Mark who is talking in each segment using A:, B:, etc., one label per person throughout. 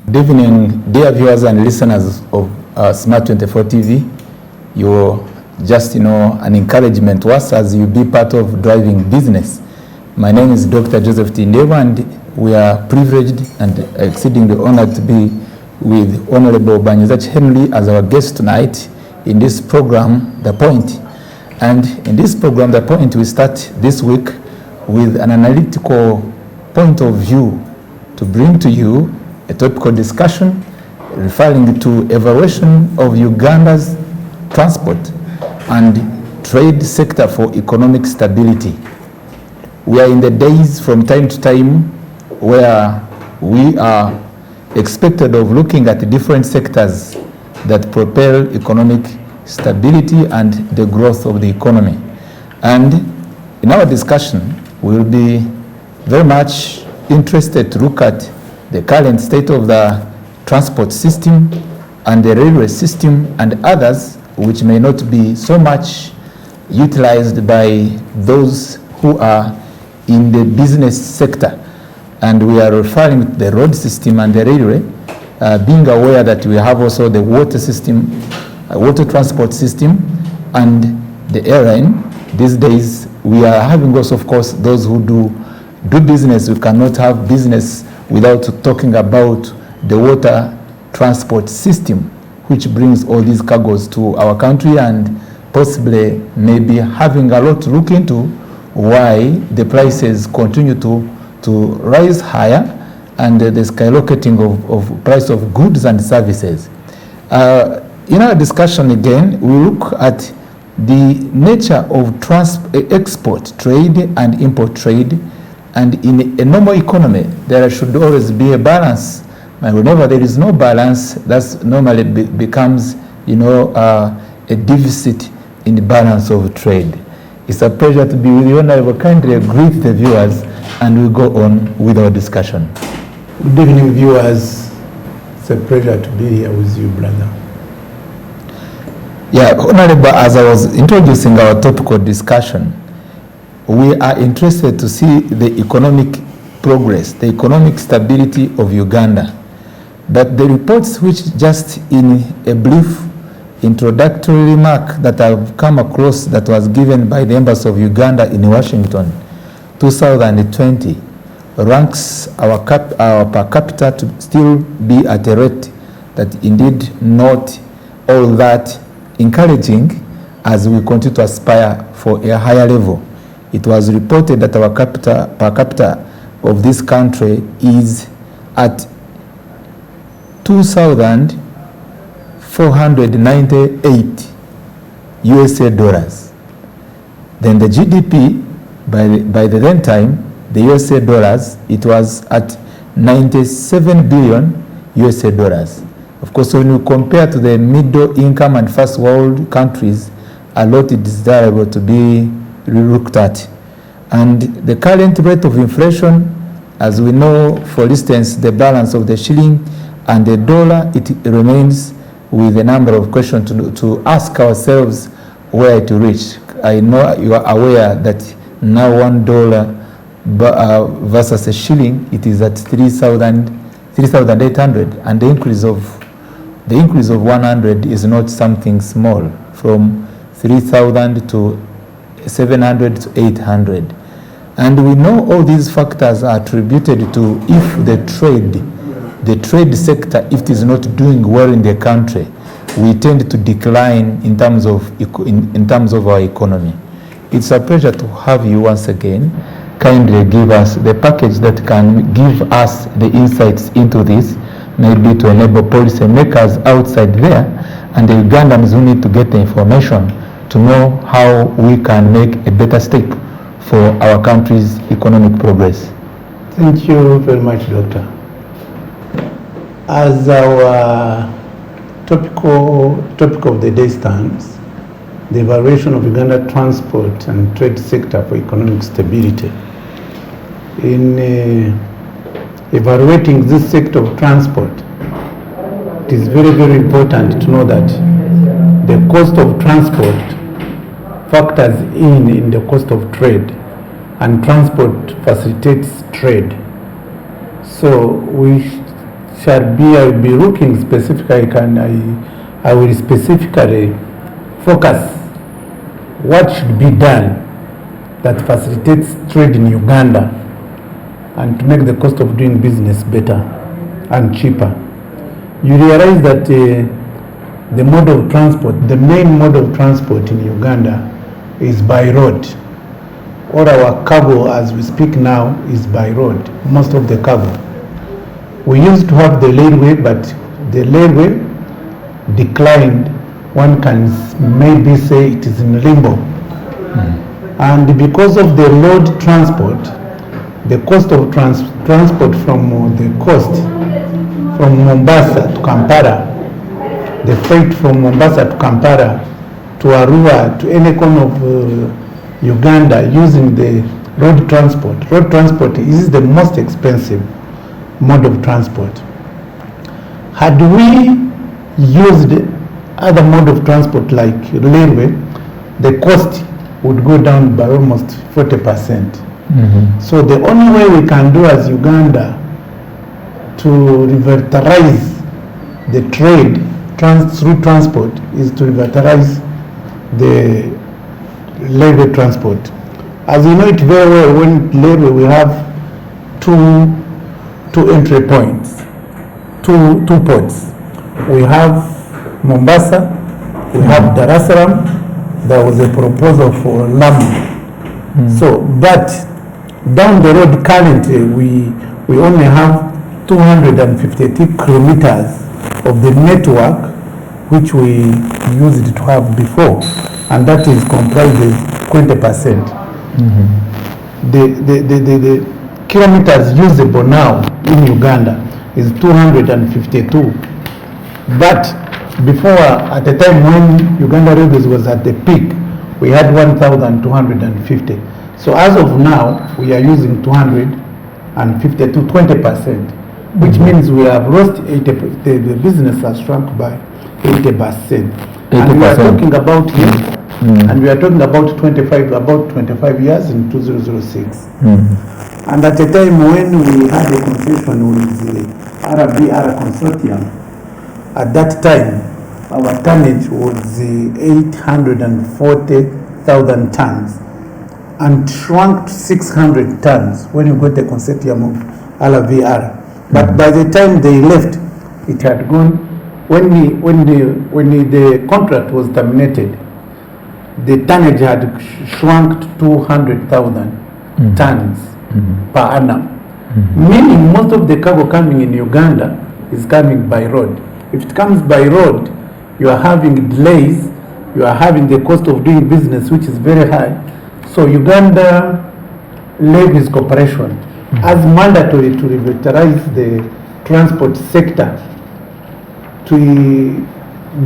A: Good evening, dear viewers and listeners of SMART24 TV. You're just, an encouragement to us as you be part of driving business. My name is Dr. Joseph Tindewa, and we are privileged and exceedingly honored to be with Honorable Banyizachi Henry as our guest tonight in this program, The Point. And in this program, The Point, we start this week with an analytical point of view to bring to you a topical discussion referring to evaluation of Uganda's transport and trade sector for economic stability. We are in the days from time to time where we are expected of looking at different sectors that propel economic stability and the growth of the economy. And in our discussion, we will be very much interested to look at the current state of the transport system and the railway system and others which may not be so much utilized by those who are in the business sector. And we are referring to the road system and the railway, being aware that we have also the water system, water transport system, and the airline. These days, we are having also, of course, those who do business. We cannot have business without talking about the water transport system, which brings all these cargoes to our country and possibly maybe having a lot to look into why the prices continue to rise higher and the skyrocketing of price of goods and services. In our discussion again, we look at the nature of export trade and import trade. And in a normal economy, there should always be a balance. And whenever there is no balance, that normally becomes, a deficit in the balance of trade. It's a pleasure to be with you, and I will kindly greet the viewers, and we'll go on with our discussion.
B: Good evening, viewers. It's a pleasure to be here with you, brother.
A: Yeah, Honorable, as I was introducing our topical discussion, we are interested to see the economic progress, the economic stability of Uganda. But the reports which just in a brief introductory remark that I've come across that was given by the Embassy of Uganda in Washington, 2020, ranks our per capita to still be at a rate that indeed not all that encouraging as we continue to aspire for a higher level. It was reported that our per capita of this country is at 2,498 USA dollars. Then the GDP, by the then time, the USA dollars, it was at 97 billion USA dollars. Of course, when you compare to the middle income and first world countries, a lot is desirable to be looked at. And the current rate of inflation, as we know, for instance, the balance of the shilling and the dollar, it remains with a number of questions to ask ourselves where to reach. I know you are aware that now $1 versus a shilling, it is at 3,800, and the increase of 100 is not something small, from 3,000 to 700 to 800. And we know all these factors are attributed to if the trade sector, if it is not doing well in the country, we tend to decline in terms of our economy. It's a pleasure to have you once again. Kindly give us the package that can give us the insights into this, maybe to enable policy makers outside there and the Ugandans who need to get the information to know how we can make a better step for our country's economic progress.
B: Thank you very much, Doctor. As our topic of the day stands, the evaluation of Uganda transport and trade sector for economic stability. In evaluating this sector of transport, it is very, very important to know that the cost of transport factors in the cost of trade, and transport facilitates trade. So we I will be looking specifically, I will specifically focus what should be done that facilitates trade in Uganda and to make the cost of doing business better and cheaper. You realize that the mode of transport, the main mode of transport in Uganda is by road. All our cargo as we speak now is by road, most of the cargo. We used to have the railway, but the railway declined. One can maybe say it is in limbo. And because of the road transport, the cost of transport from the coast, from Mombasa to Kampala, the freight from Mombasa to Kampala, to Arua, to any corner of Uganda using the road transport. Road transport is the most expensive mode of transport. Had we used other mode of transport like railway, the cost would go down by almost 40%. So the only way we can do as Uganda to revitalize the trade through transport is to revitalize the railway transport. As you know it very well, when railway we have two entry points, two ports. We have Mombasa, we have Dar es Salaam. There was a proposal for Lamu. So, but down the road currently we only have 252 kilometers of the network which we used to have before, and that is comprised of 20%. The kilometers usable now in Uganda is 252. But before, at the time when Uganda Railways was at the peak, we had 1,250. So as of now, we are using 252, 20%, which means we have lost 80%. The business has shrunk by 80%. And we are talking about it, and we are talking about 25 years in 2006. And at the time when we had a concession with the RBR consortium, at that time, our tonnage was 840,000 tons and shrunk to 600 tons when you got the consortium of RBR. But by the time they left, it had gone. When the contract was terminated, the tonnage had shrunk to 200,000 tons per annum. Meaning most of the cargo coming in Uganda is coming by road. If it comes by road, you are having delays, you are having the cost of doing business, which is very high. So Uganda Railways Corporation as mandatory to revitalize the transport sector, to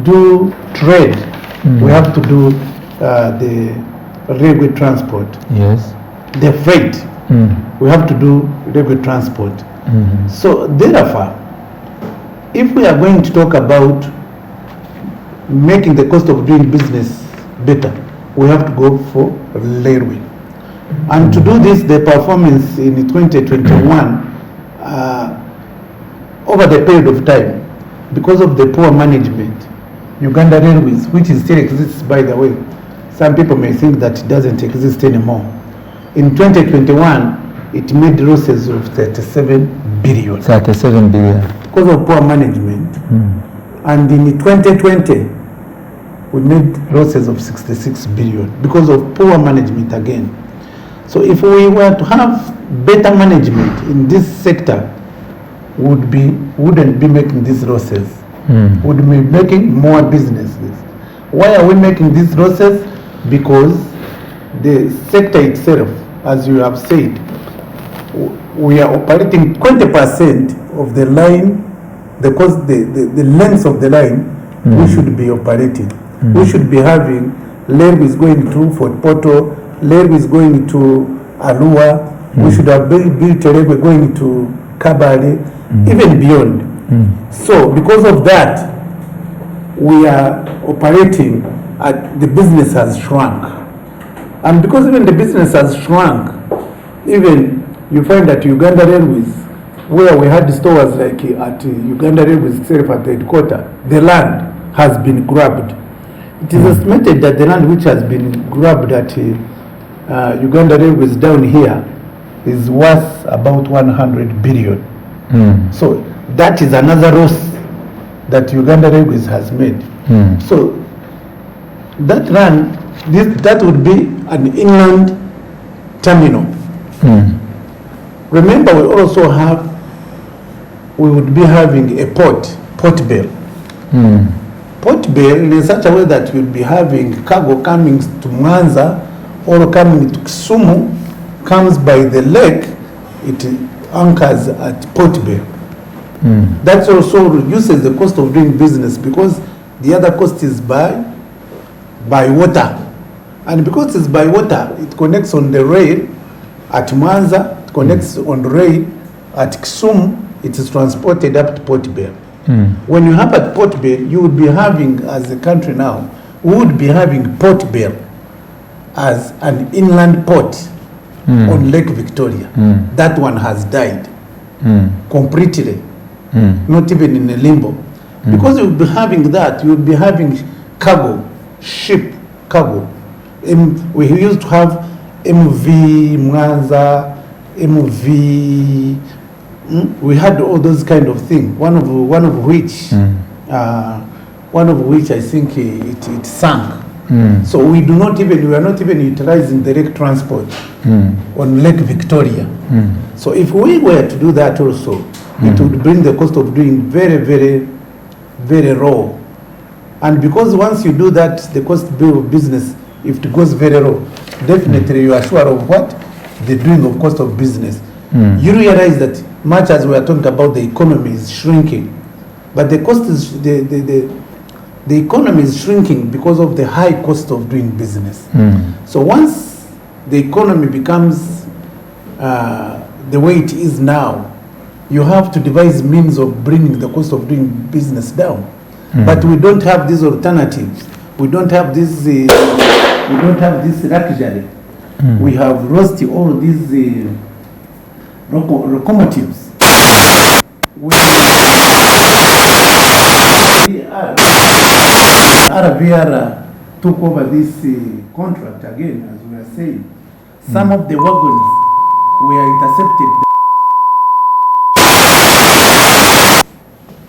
B: do trade, we have to do the railway transport.
A: Yes.
B: The freight, we have to do railway transport. So therefore, if we are going to talk about making the cost of doing business better, we have to go for railway. And to do this, the performance in 2021, over the period of time, because of the poor management, Uganda Railways, which still exists by the way, some people may think that it doesn't exist anymore. In 2021, it made losses of 37 billion.
A: 37 billion.
B: Because of poor management. And in 2020, we made losses of 66 billion because of poor management again. So if we were to have better management in this sector, wouldn't be making these losses. Would be making more businesses. Why are we making these losses? Because the sector itself, as you have said, we are operating 20% of the line, the length of the line we should be operating. We should be having railways going to Fort Portal, railways going to Arua. We should have built a railway going to Kabale, even beyond. So because of that, we are operating at the business has shrunk. And because even the business has shrunk, even you find that Uganda Railways where we had stores like at Uganda Railways itself at the headquarters, the land has been grabbed. It is estimated that the land which has been grabbed at Uganda Railways down here is worth about 100 billion. So that is another loss that Uganda Railways has made. So that land, that would be an inland terminal. Remember, we would be having a port bill. Port bill in such a way that we'll be having cargo coming to Mwanza or coming to Kisumu, comes by the lake, it anchors at port bill. That also reduces the cost of doing business, because the other cost is by water. And because it's by water, it connects on the rail at Mwanza, it connects on the rail at Kisumu, it is transported up to Port Bell. When you have at Port Bell, you would be having, as a country now, we would be having Port Bell as an inland port on Lake Victoria. That one has died completely, not even in a limbo. Because you would be having that, you would be having cargo, ship cargo. We used to have MV Mwanza, MV, we had all those kind of things. One of which I think it sank. So we are not even utilizing direct transport on Lake Victoria. So if we were to do that also, it would bring the cost of doing very, very, very low. And because once you do that, the cost of business, if it goes very low, definitely you are sure of what? The doing of cost of business. You realize that much as we are talking about the economy is shrinking, but the cost is, the economy is shrinking because of the high cost of doing business. So once the economy becomes the way it is now, you have to devise means of bringing the cost of doing business down. But we don't have these alternatives. We don't have this. We don't have this luxury. We have lost all these locomotives. RVR took over this contract again, as we are saying. Some of the wagons were intercepted.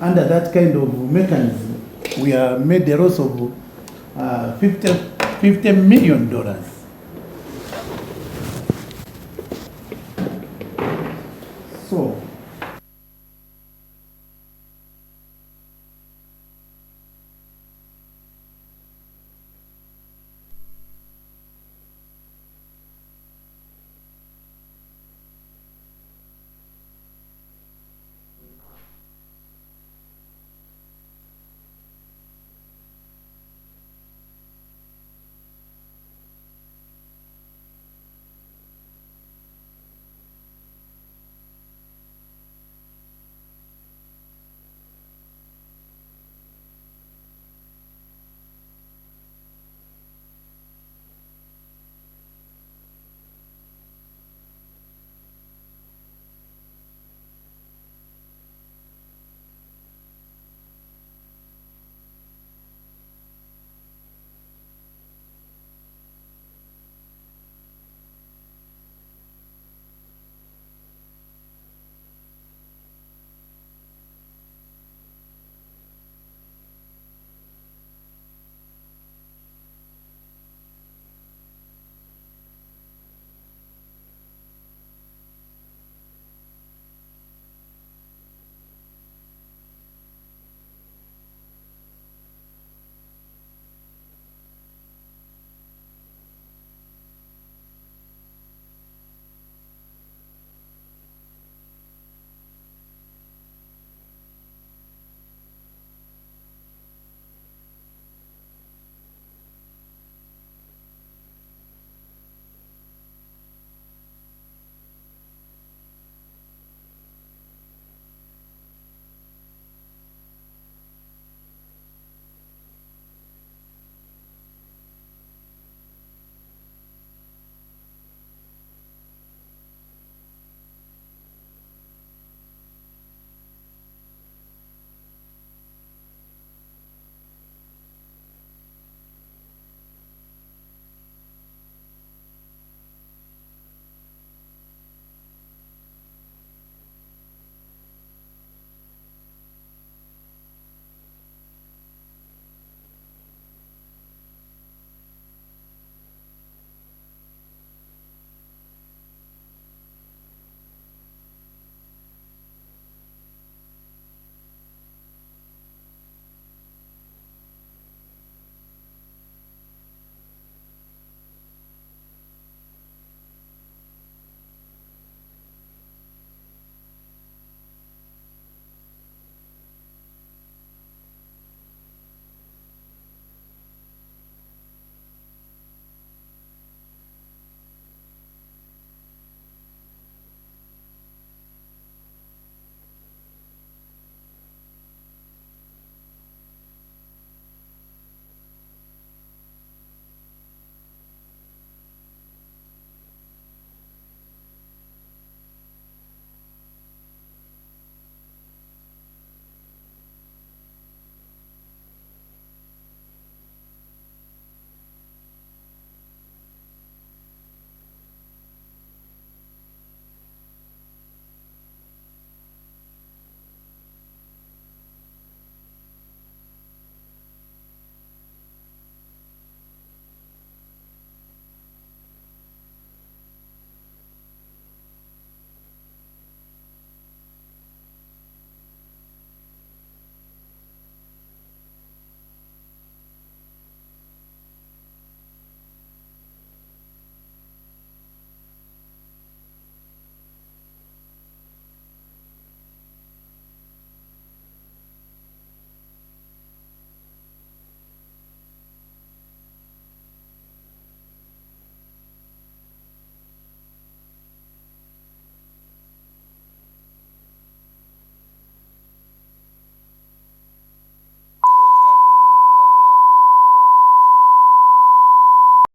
B: Under that kind of mechanism, we are made a loss of $50 million. So